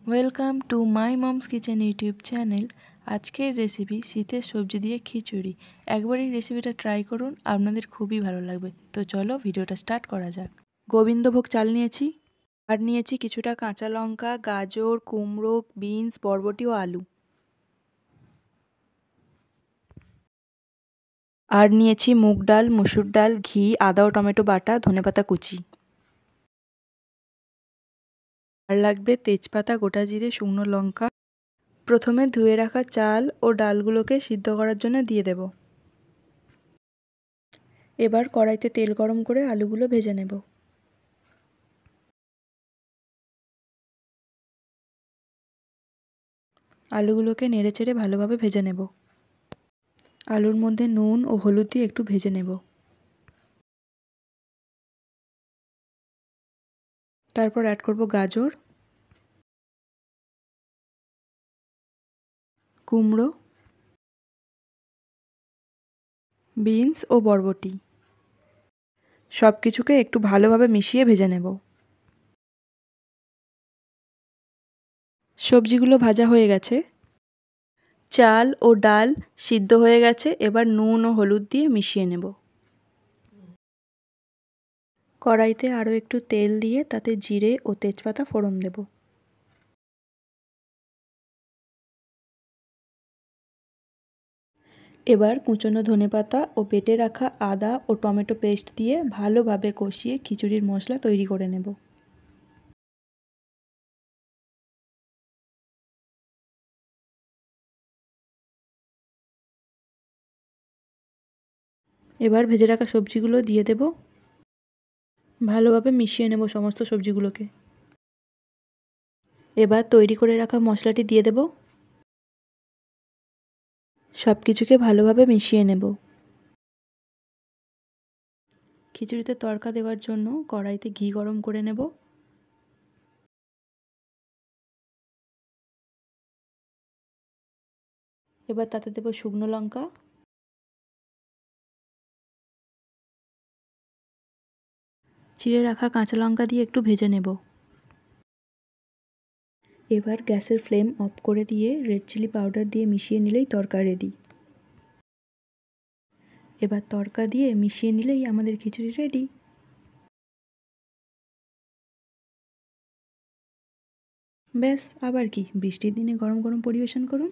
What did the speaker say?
Welcome to my moms kitchen YouTube channel. আজকের recipe শীতের সবজি দিয়ে খিচুড়ি। একবার এই রেসিপিটা ট্রাই করুন, আপনাদের খুবই ভালো লাগবে। তো চলো ভিডিওটা স্টার্ট করা যাক। গোবিন্দভোগ চাল নিয়েছি, আর নিয়েছি কিছুটা কাঁচা লঙ্কা, গাজর, কুমড়ো, বিনস, বরবটি ও আলু। আর নিয়েছি মুগ ডাল, মসুর ডাল, ঘি, আদা ও টমেটো বাটা, ধনেপাতা কুচি। আর লাগবে তেজপাতা, গোটা জিরে, শুকনো লঙ্কা। প্রথমে ধুয়ে রাখা চাল ও ডালগুলোকে সিদ্ধ করার জন্য দিয়ে দেব। এবার কড়াইতে তেল গরম করে আলুগুলো ভেজে নেব। আলুগুলোকে নেড়েচেড়ে ভালোভাবে ভেজে নেব। আলুর মধ্যে নুন ও হলুদ দিয়ে একটু ভেজে নেব। তারপর অ্যাড করব গাজর, কুমড়ো, বিনস ও বরবটি। সব কিছুকে একটু ভালোভাবে মিশিয়ে ভেজে নেব। সবজিগুলো ভাজা হয়ে গেছে, চাল ও ডাল সিদ্ধ হয়ে গেছে। এবার নুন ও হলুদ দিয়ে মিশিয়ে নেব। কড়াইতে আরও একটু তেল দিয়ে তাতে জিরে ও তেজপাতা ফোড়ন দেব। এবার কুচনো ধনেপাতা ও বেটে রাখা আদা ও টমেটো পেস্ট দিয়ে ভালোভাবে কষিয়ে খিচুড়ির মশলা তৈরি করে নেব। এবার ভেজে রাখা সবজিগুলো দিয়ে দেব। ভালোভাবে মিশিয়ে নেব সমস্ত সবজিগুলোকে। এবার তৈরি করে রাখা মশলাটি দিয়ে দেব। সব কিছুকে ভালোভাবে মিশিয়ে নেব। খিচুড়িতে তড়কা দেওয়ার জন্য কড়াইতে ঘি গরম করে নেব। এবার তাতে দেব শুকনো লঙ্কা, চিড়ে রাখা কাঁচা লঙ্কা দিয়ে একটু ভেজে নেব। এবার গ্যাসের ফ্লেম অফ করে দিয়ে রেড চিলি পাউডার দিয়ে মিশিয়ে নিলেই তড়কা রেডি। এবার তড়কা দিয়ে মিশিয়ে নিলেই আমাদের খিচুড়ি রেডি। ব্যাস, আবার কি, বৃষ্টির দিনে গরম গরম পরিবেশন করুন।